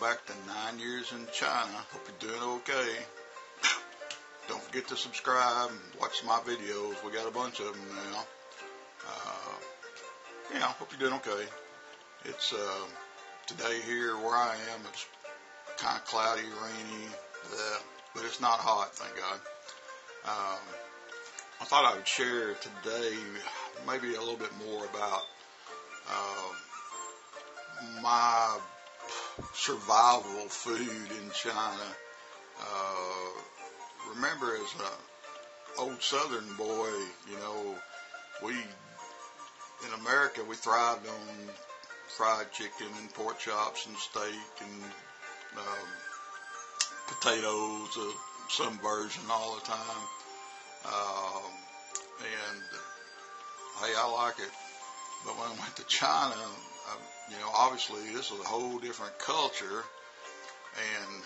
back to 9 Years in China. Hope you're doing okay. Don't forget to subscribe and watch my videos. We got a bunch of them now. Hope you're doing okay. It's today here where I am. It's kind of cloudy, rainy, but it's not hot, thank God. I thought I would share today maybe a little bit more about my survival food in China. Remember, as an old Southern boy, we in America we thrived on fried chicken and pork chops and steak and potatoes, some version all the time. Hey, I like it. But when I went to China, obviously this is a whole different culture, and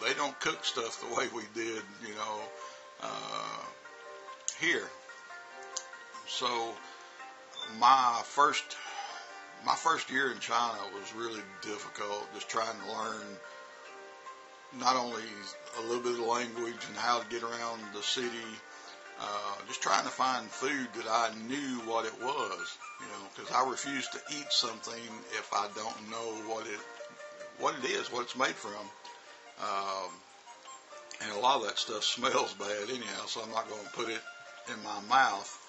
they don't cook stuff the way we did, here. So my first year in China was really difficult, just trying to learn not only a little bit of language and how to get around the city, just trying to find food that I knew what it was, because I refuse to eat something if I don't know what it is, what it's made from. And a lot of that stuff smells bad anyhow, so I'm not going to put it in my mouth.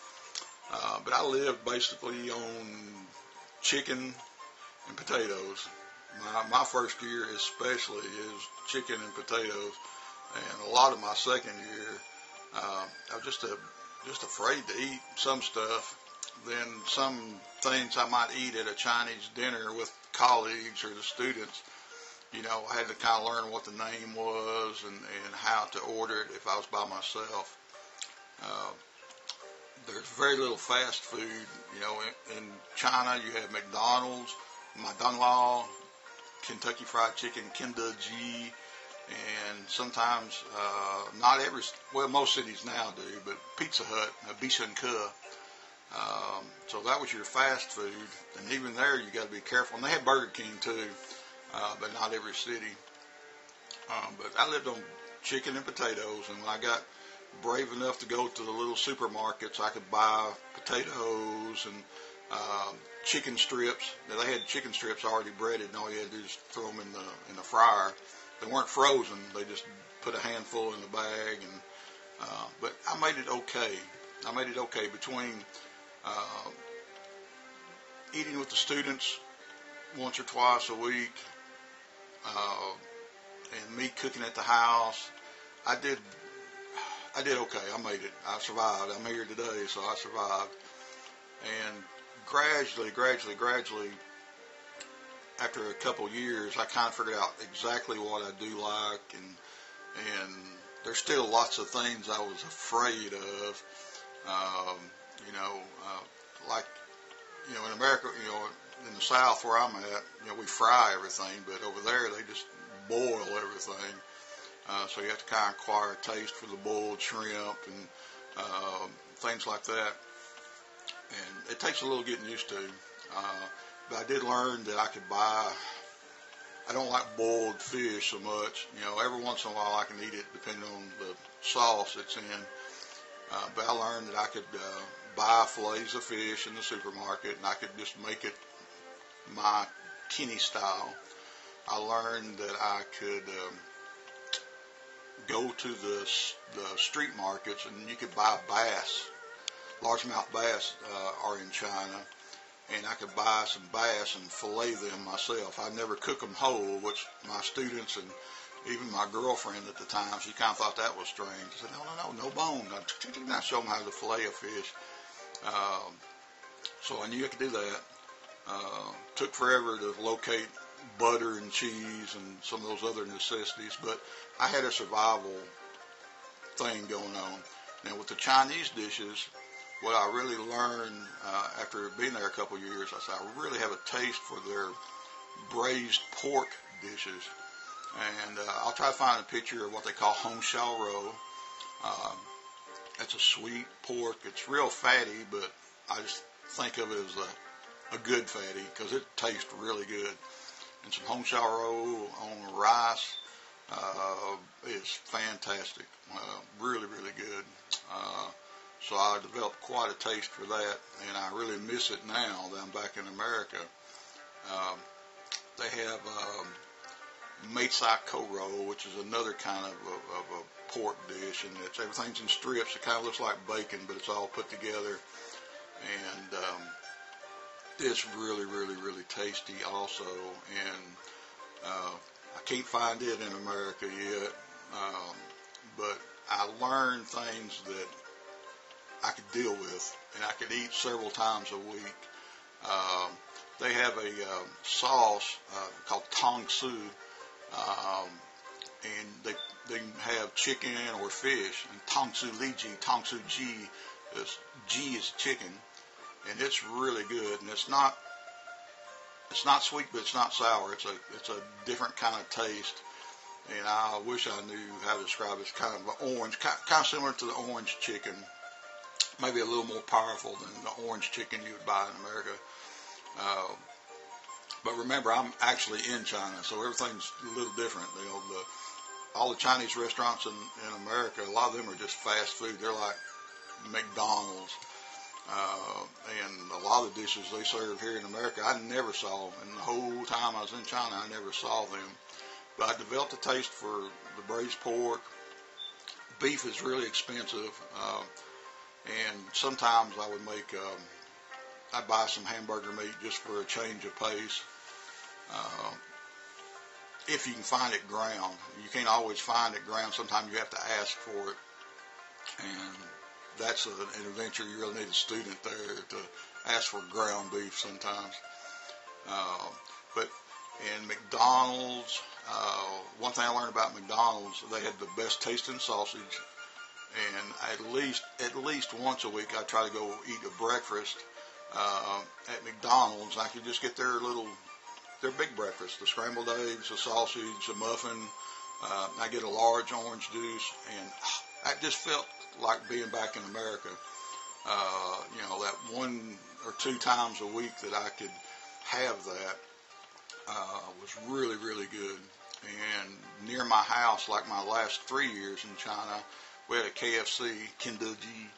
But I lived basically on chicken and potatoes. My first year especially is chicken and potatoes, and a lot of my second year, I was just afraid to eat some stuff. Then some things I might eat at a Chinese dinner with colleagues or the students, I had to kind of learn what the name was and how to order it if I was by myself. There's very little fast food. In China you have McDonald's, Madanglao, Kentucky Fried Chicken, Kentucky, and sometimes most cities now do, but Pizza Hut, Bishan-Ke. So that was your fast food, and even there you got to be careful. And they had Burger King too, but not every city. But I lived on chicken and potatoes, and when I got brave enough to go to the little supermarkets, I could buy potatoes and chicken strips. Now, they had chicken strips already breaded, and all you had to do is throw them in the fryer. They weren't frozen; they just put a handful in the bag, and but I made it okay. I made it okay between eating with the students once or twice a week, and me cooking at the house. I did okay. I made it. I survived. I'm here today, so I survived. And gradually, after a couple years, I kind of figured out exactly what I do like, and there's still lots of things I was afraid of. In America, in the South where I'm at, we fry everything, but over there they just boil everything. So you have to kind of acquire a taste for the boiled shrimp and things like that. And it takes a little getting used to. But I did learn that I could buy. I don't like boiled fish so much. Every once in a while I can eat it depending on the sauce it's in. But I learned that I could buy fillets of fish in the supermarket, and I could just make it my Kenny style. I learned that I could go to the street markets, and you could buy bass. Largemouth bass are in China, and I could buy some bass and fillet them myself. I never cook them whole, which my students and even my girlfriend at the time, she kind of thought that was strange. I said, no bone. I show them how to fillet a fish. So I knew I could do that. Took forever to locate butter and cheese and some of those other necessities, but I had a survival thing going on. Now with the Chinese dishes, what I really learned after being there a couple of years, I said I really have a taste for their braised pork dishes. And I'll try to find a picture of what they call hong shao rou. It's a sweet pork. It's real fatty, but I just think of it as a good fatty because it tastes really good. And some home shower roll on rice is fantastic. Really, really good. So I developed quite a taste for that, and I really miss it now that I'm back in America. Um, they have Maitsai Koro, which is another kind of a pork dish, and everything's in strips. It kind of looks like bacon, but it's all put together, and it's really, really, really tasty also. And I can't find it in America yet, but I learned things that I could deal with, and I could eat several times a week. Um, they have a sauce called Tong Su, and they have chicken or fish. And Tong Su Li Ji, Tong Su Ji, Ji is chicken, and it's really good. And it's not sweet, but it's not sour. It's a different kind of taste. And I wish I knew how to describe it. It's kind of an orange, kind of similar to the orange chicken. Maybe a little more powerful than the orange chicken you would buy in America. But remember, I'm actually in China, so everything's a little different. All the Chinese restaurants in America, a lot of them are just fast food. They're like McDonald's. And a lot of the dishes they serve here in America, I never saw. And the whole time I was in China, I never saw them. But I developed a taste for the braised pork. Beef is really expensive. And sometimes I would I'd buy some hamburger meat just for a change of pace. If you can find it ground. You can't always find it ground. Sometimes you have to ask for it. And that's an adventure. You really need a student there to ask for ground beef sometimes. But in McDonald's, one thing I learned about McDonald's, they had the best tasting sausage. And at least once a week, I try to go eat a breakfast at McDonald's. I could just get their big breakfast: the scrambled eggs, the sausage, the muffin. I get a large orange juice, and I just felt like being back in America. That 1 or 2 times a week that I could have that was really, really good. And near my house, like my last 3 years in China, we had a KFC, Kindeji,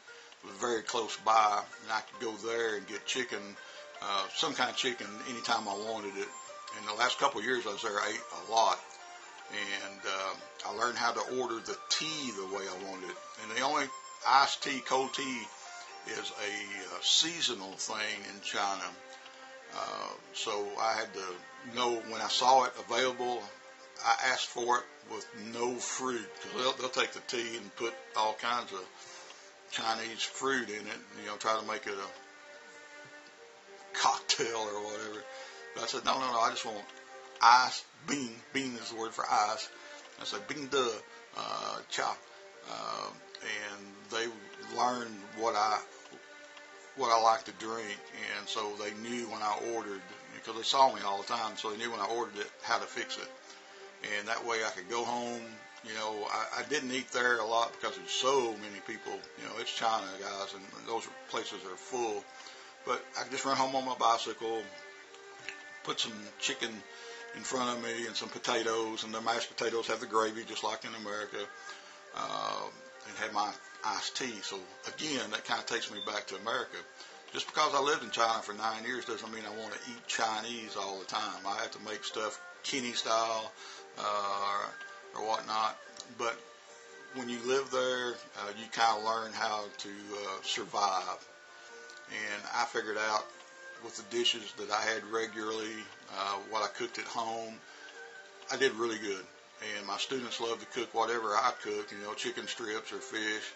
was very close by, and I could go there and get chicken, some kind of chicken, anytime I wanted it. And the last couple of years I was there, I ate a lot. And I learned how to order the tea the way I wanted it. And the only iced tea, cold tea, is a seasonal thing in China. So I had to know when I saw it available, I asked for it with no fruit, because they'll take the tea and put all kinds of Chinese fruit in it, try to make it a cocktail or whatever. But I said, no, I just want ice, bean. Bean is the word for ice. I said, bean de cha. And they learned what I like to drink, and so they knew when I ordered, because they saw me all the time, so they knew when I ordered it how to fix it. And that way I could go home. I didn't eat there a lot because there's so many people. It's China, guys, and those places are full. But I could just run home on my bicycle, put some chicken in front of me and some potatoes, and the mashed potatoes have the gravy just like in America, and had my iced tea. So again, that kind of takes me back to America. Just because I lived in China for 9 years doesn't mean I want to eat Chinese all the time. I have to make stuff Kenny style or whatnot. But when you live there, you kind of learn how to survive. And I figured out with the dishes that I had regularly, what I cooked at home, I did really good. And my students love to cook whatever I cook, chicken strips or fish.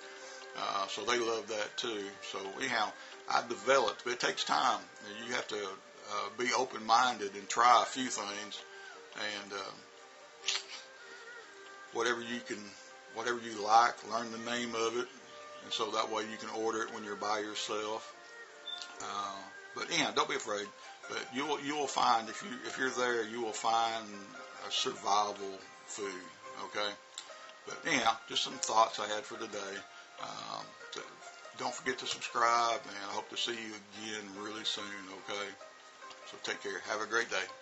So they love that too. So anyhow, I developed, but it takes time. You have to be open-minded and try a few things, and whatever you like, learn the name of it, and so that way you can order it when you're by yourself. But anyhow, don't be afraid. But you will find, if you're there, you will find a survival food. Okay. But anyhow, just some thoughts I had for today. Don't forget to subscribe, and I hope to see you again really soon. Okay. Take care. Have a great day.